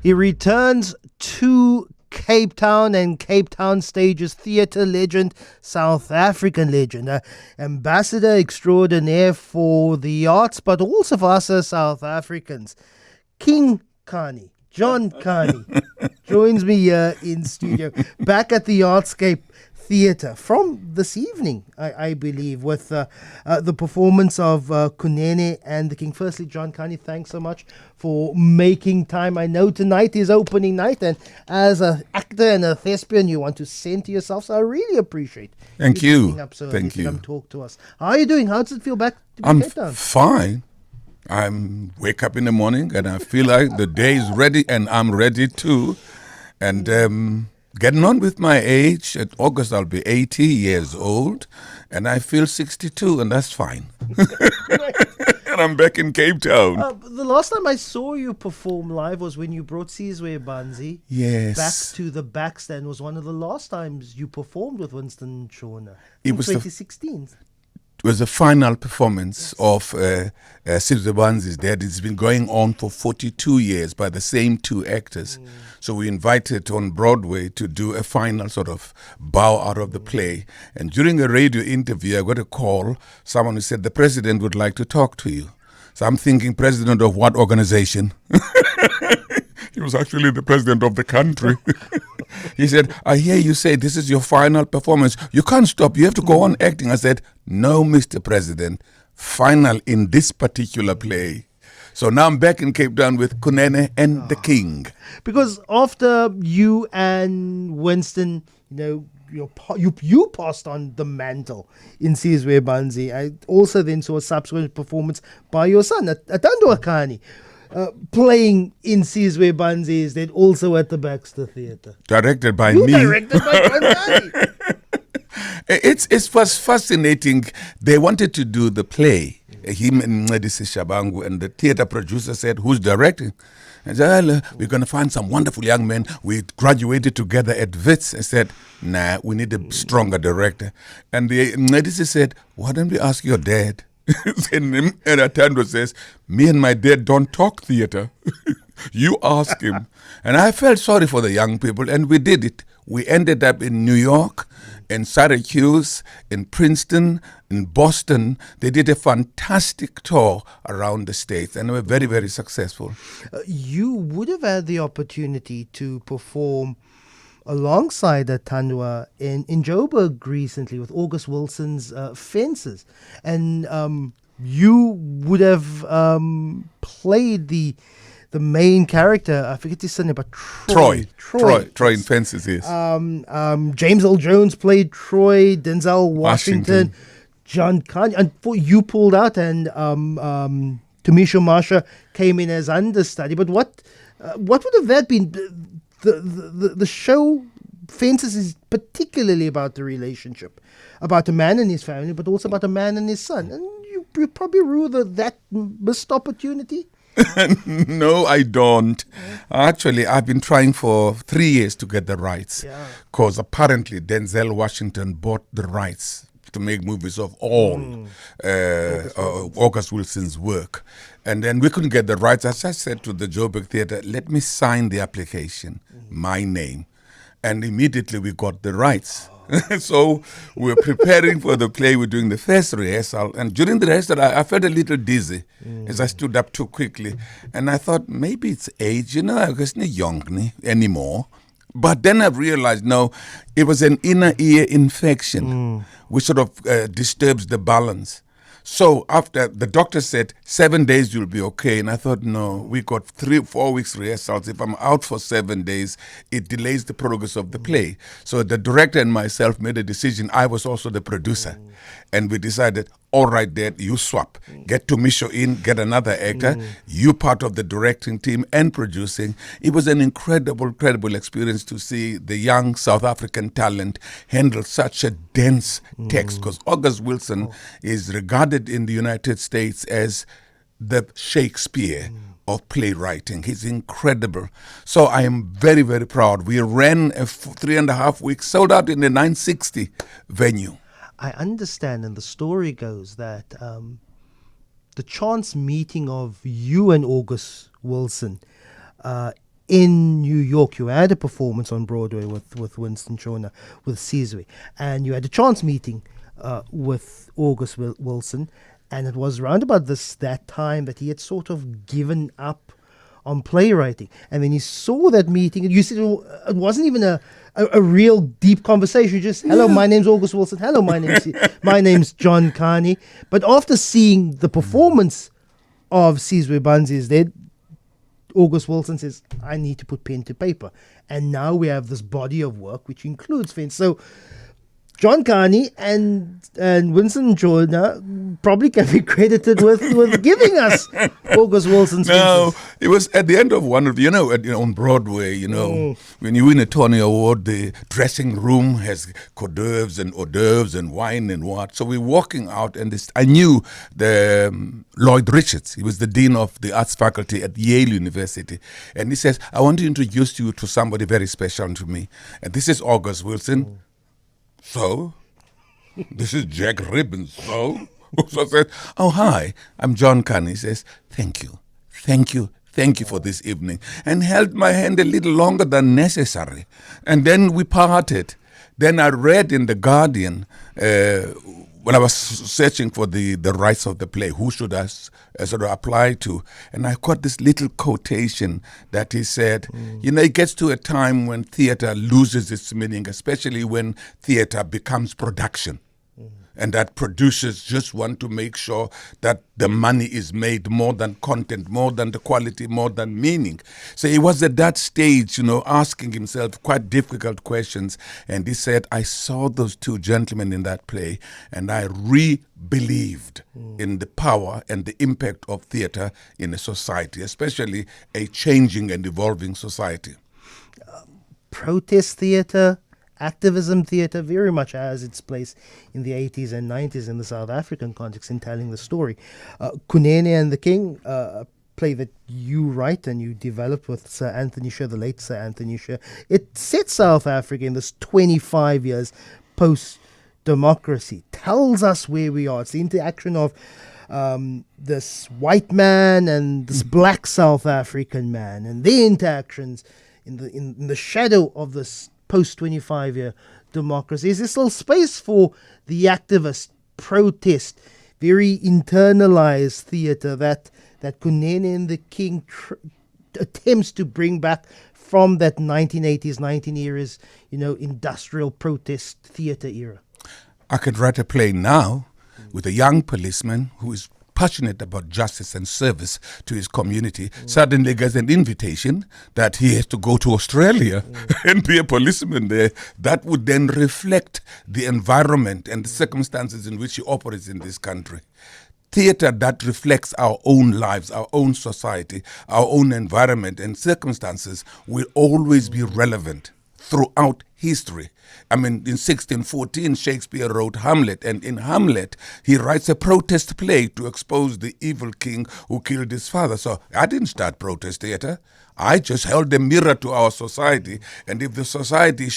He returns to Cape Town and Cape Town stages theatre legend, South African legend, ambassador extraordinaire for the arts, but also for us as South Africans. King Kani, John Kani, joins me here in studio, back at the Artscape Theatre from this evening, I believe, with the performance of Kunene and the King. Firstly, John Kani, thanks so much for making time. I know tonight is opening night, and as an actor and a thespian, you want to center yourself, so I really appreciate Thank you. Coming up so Thank early you. to come talk to us. How are you doing? How does it feel back to I'm Cape Town? fine. I wake up in the morning and I feel like the day is ready, and I'm ready too. And getting on with my age. At August, I'll be 80 years old, and I feel 62, and that's fine. And I'm back in Cape Town. The last time I saw you perform live was when you brought Sizwe Banzi Yes. back to the backstand. Was one of the last times you performed with Winston Shona. It in was 2016. It was the final performance of Sizwe Banzi's Dead. It's been going on for 42 years by the same two actors. So we invited on Broadway to do a final sort of bow out of the play. And during a radio interview, I got a call. Someone who said, the president would like to talk to you. So I'm thinking, president of what organization? He was actually the president of the country. He said, I hear you say this is your final performance. You can't stop. You have to go on acting. I said, no, Mr. President. Final in this particular play. So now I'm back in Cape Town with Kunene and the King. Because after you and Winston, you passed on the mantle in Sizwe Banzi. I also then saw a subsequent performance by your son, Antony Sher, playing in Sizwe Banzi, is then also at the Baxter Theatre. Directed by You me. directed by Banzi. It was fascinating. They wanted to do the play, him and Medisi Shabangu, and the theatre producer said, who's directing? I said, well, we're going to find some wonderful young men. We graduated together at Wits. I said, nah, we need a stronger director. And the Medisi said, why don't we ask your dad? And Atando says, me and my dad don't talk theatre. You ask him. And I felt sorry for the young people, and we did it. We ended up in New York, in Syracuse, in Princeton, in Boston. They did a fantastic tour around the States, and they were very, very successful. You would have had the opportunity to perform alongside Tanwa in Joburg recently with August Wilson's Fences. And you would have played the main character, I forget his surname, but Troy in Fences, yes. James Earl Jones played Troy, Denzel Washington. John Kani, and you pulled out, and Tamisha Marsha came in as understudy. But what would have that been? The show Fences is particularly about the relationship, about a man and his family, but also about a man and his son. And you probably rue that missed opportunity. No, I don't. Actually, I've been trying for 3 years to get the rights, because apparently Denzel Washington bought the rights to make movies of all August Wilson's work. And then we couldn't get the rights. As I said to the Joburg Theatre, let me sign the application, my name. And immediately we got the rights. So we were preparing for the play. We're doing the first rehearsal. And during the rehearsal, I felt a little dizzy as I stood up too quickly. And I thought, maybe it's age, I was not young anymore. But then I realized, no, it was an inner ear infection, which sort of disturbs the balance. So after the doctor said 7 days you'll be okay, and I thought, no, we got 3-4 weeks rehearsals. If I'm out for 7 days, it delays the progress of the play. So the director and myself made a decision. I was also the producer, and we decided, all right, Dad, you swap. Get Tumisho in, get another actor. You part of the directing team and producing. It was an incredible experience to see the young South African talent handle such a dense text, because August Wilson is regarded in the United States as the Shakespeare of playwriting. He's incredible. So I am very, very proud. We ran a 3.5 weeks, sold out in the 960 venue. I understand, and the story goes that the chance meeting of you and August Wilson in New York, you had a performance on Broadway with Winston Chona, with Sizwe, and you had a chance meeting with August Wilson, and it was around about that time that he had sort of given up on playwriting. And then he saw that meeting, and you said it wasn't even a real deep conversation. Just, hello, my name's August Wilson. Hello, my name's John Kani. But after seeing the performance of Sizwe Banzi is Dead, August Wilson says, I need to put pen to paper. And now we have this body of work which includes Vince. So John Kani and Winston Chona probably can be credited with giving us August Wilson's No, pieces. it was at the end of one of, on Broadway, when you win a Tony Award, the dressing room has hors d'oeuvres and wine and what. So we're walking out, and I knew Lloyd Richards. He was the dean of the arts faculty at Yale University. And he says, I want to introduce you to somebody very special to me. And this is August Wilson. So, this is Jack Ribbon. So I said, oh, hi, I'm John Kani. He says, thank you for this evening. And held my hand a little longer than necessary. And then we parted. Then I read in The Guardian, when I was searching for the rights of the play, who should I sort of apply to? And I got this little quotation that he said, it gets to a time when theater loses its meaning, especially when theater becomes production. And that producers just want to make sure that the money is made more than content, more than the quality, more than meaning. So he was at that stage, asking himself quite difficult questions. And he said, I saw those two gentlemen in that play, and I re-believed in the power and the impact of theater in a society, especially a changing and evolving society. Protest theater, activism theatre very much has its place in the 80s and 90s in the South African context in telling the story. Kunene and the King, a play that you write and you developed with Sir Antony Sher, the late Sir Antony Sher. It sets South Africa in this 25 years post-democracy, tells us where we are. It's the interaction of this white man and this black South African man, and their interactions in the shadow of this post-25-year democracy. Is this little space for the activist, protest, very internalized theatre that Kunene and the King attempts to bring back from that 1980s, 1980s, industrial protest theatre era? I could write a play now with a young policeman who is passionate about justice and service to his community, suddenly gets an invitation that he has to go to Australia and be a policeman there. That would then reflect the environment and the circumstances in which he operates in this country. Theatre that reflects our own lives, our own society, our own environment and circumstances will always be relevant throughout history. I mean, in 1614, Shakespeare wrote Hamlet, and in Hamlet, he writes a protest play to expose the evil king who killed his father. So I didn't start protest theatre. I just held a mirror to our society, and if the society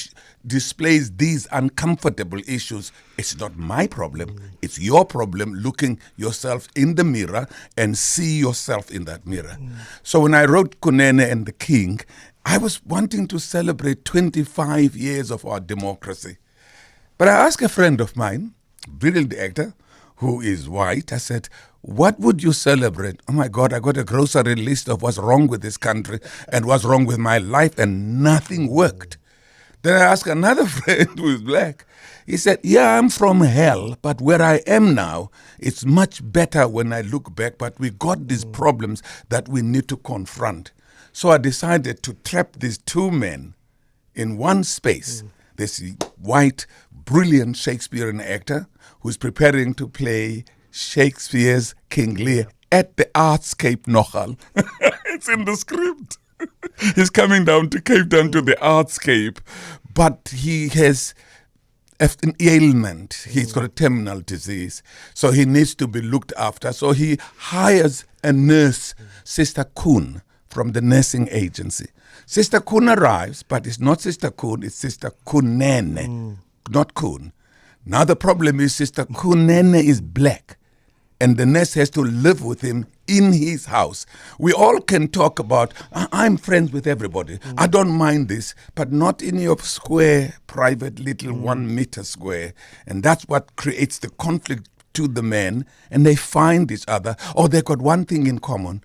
displays these uncomfortable issues, it's not my problem. It's your problem, looking yourself in the mirror and see yourself in that mirror. So when I wrote Kunene and the King, I was wanting to celebrate 25 years of our democracy. But I asked a friend of mine, brilliant actor, who is white, I said, what would you celebrate? Oh my God, I got a grocery list of what's wrong with this country and what's wrong with my life, and nothing worked. Then I asked another friend who is black. He said, yeah, I'm from hell, but where I am now, it's much better when I look back, but we got these problems that we need to confront. So I decided to trap these two men in one space. This white, brilliant Shakespearean actor who's preparing to play Shakespeare's King Lear at the Artscape Nogal. It's in the script. He's coming down to Cape Town to the Artscape, but he has an ailment. He's got a terminal disease, so he needs to be looked after. So he hires a nurse, Sister Kuhn, from the nursing agency. Sister Kuhn arrives, but it's not Sister Kuhn, it's Sister Kunene, not Kuhn. Now the problem is Sister Kunene is black, and the nurse has to live with him in his house. We all can talk about, I'm friends with everybody. I don't mind this, but not in your square, private little 1 meter square. And that's what creates the conflict to the men, and they find each other. Oh, they got one thing in common.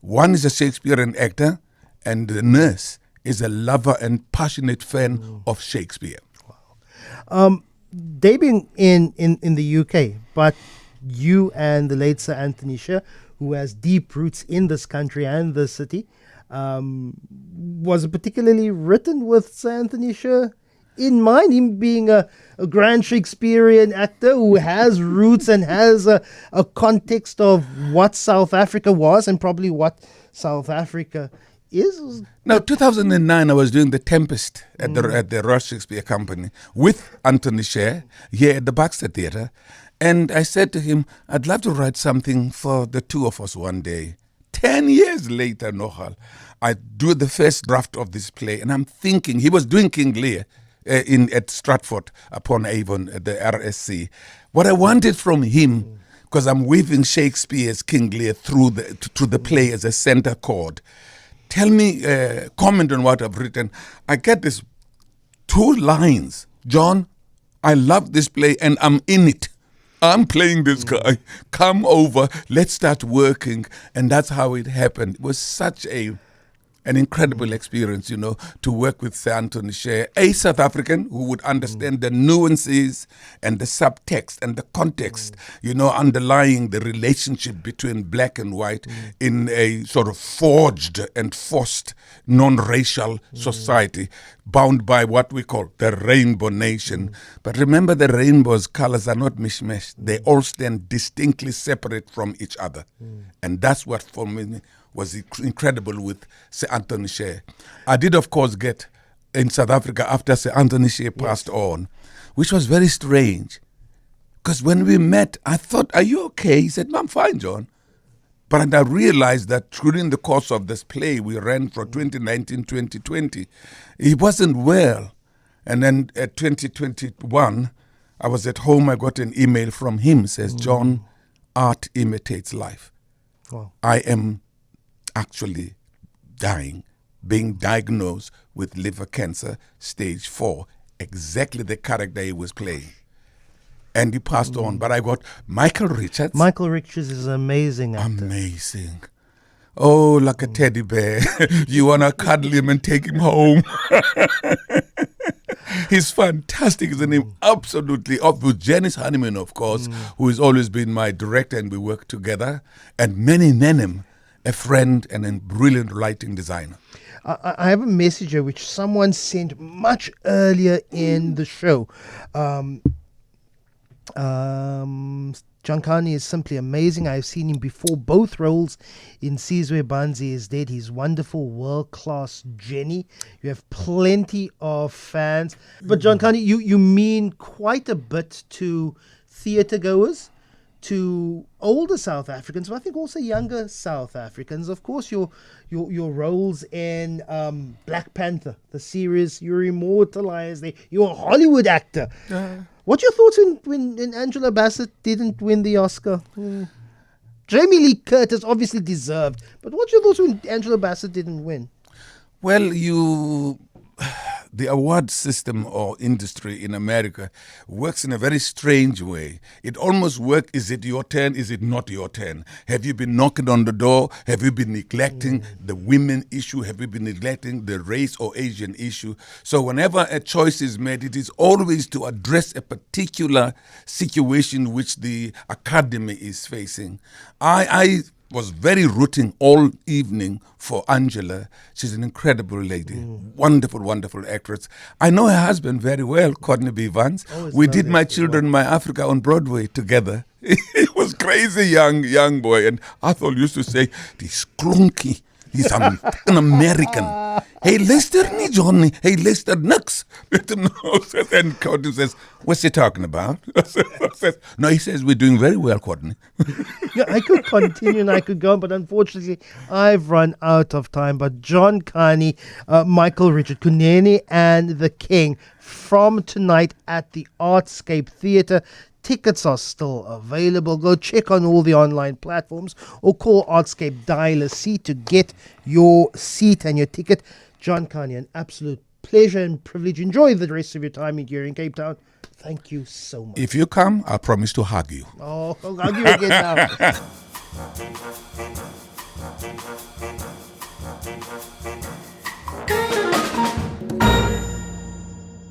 One is a Shakespearean actor, and the nurse is a lover and passionate fan of Shakespeare. They've been in the UK, but you and the late Sir Antony Sher, who has deep roots in this country and this city, was it particularly written with Sir Antony Sher in mind, him being a grand Shakespearean actor who has roots and has a context of what South Africa was and probably what South Africa is? Now, 2009, I was doing The Tempest at the Royal Shakespeare Company with Antony Sher here at the Basset Theatre. And I said to him, I'd love to write something for the two of us one day. 10 years later, Nohal, I do the first draft of this play, and I'm thinking, he was doing King Lear at Stratford upon Avon at the RSC. What I wanted from him, because I'm weaving Shakespeare's King Lear through the play as a center chord. Tell me, comment on what I've written. I get this 2 lines. John, I love this play and I'm in it. I'm playing this guy. Come over. Let's start working. And that's how it happened. It was such an incredible experience, to work with Sir Antony Sher, a South African who would understand the nuances and the subtext and the context, underlying the relationship between black and white in a sort of forged and forced non-racial society bound by what we call the rainbow nation. But remember, the rainbow's colors are not mishmash. They all stand distinctly separate from each other. And that's what, for me, was incredible with Sir Antony Sher. I did, of course, get in South Africa after Sir Antony Sher passed on, which was very strange. Because when we met, I thought, are you okay? He said, I'm fine, John. But I realized that during the course of this play we ran for 2019-2020, he wasn't well. And then at 2021, I was at home, I got an email from him, says, John, art imitates life. Wow. I am actually dying, being diagnosed with liver cancer, stage 4, exactly the character he was playing. And he passed on. But I got Michael Richards. Michael Richards is an amazing actor. Amazing. Oh, like a teddy bear. You want to cuddle him and take him home. He's fantastic, isn't he? Absolutely. With Janice Honeyman, of course, who has always been my director, and we work together. And Manny Nenem, a friend and a brilliant writing designer. I have a message here which someone sent much earlier in the show. John Kani is simply amazing. I've seen him before both roles in Sizwe, Banzi is Dead. He's wonderful, world-class Jenny. You have plenty of fans. But John Kani, you mean quite a bit to theatre goers, to older South Africans, but I think also younger South Africans. Of course, your roles in Black Panther, the series, you're immortalized there. You're a Hollywood actor. What's your thoughts when Angela Basset didn't win the Oscar? Jamie Lee Curtis obviously deserved, but what's your thoughts when Angela Basset didn't win? Well, the award system or industry in America works in a very strange way. It almost works, is it your turn, is it not your turn? Have you been knocking on the door? Have you been neglecting the women issue? Have you been neglecting the race or Asian issue? So whenever a choice is made, it is always to address a particular situation which the academy is facing. I was very rooting all evening for Angela. She's an incredible lady, wonderful, wonderful actress. I know her husband very well, Courtney B. Vance. We did My Children, My Africa on Broadway together. He was crazy young boy, and Athol used to say, this clunky, he's an American. Hey, Lester, ni Johnny. Hey, Lester, nux. And Courtney says, what's he talking about? No, he says, we're doing very well, Courtney. Yeah, I could continue and I could go on, but unfortunately, I've run out of time. But John Kani, Michael Richard, Kunene, and the King from tonight at the Artscape Theatre. Tickets are still available. Go check on all the online platforms or call Artscape Dial a Seat to get your seat and your ticket. John Kani, an absolute pleasure and privilege. Enjoy the rest of your time here in Cape Town. Thank you so much. If you come, I promise to hug you. Oh, I'll hug you again now.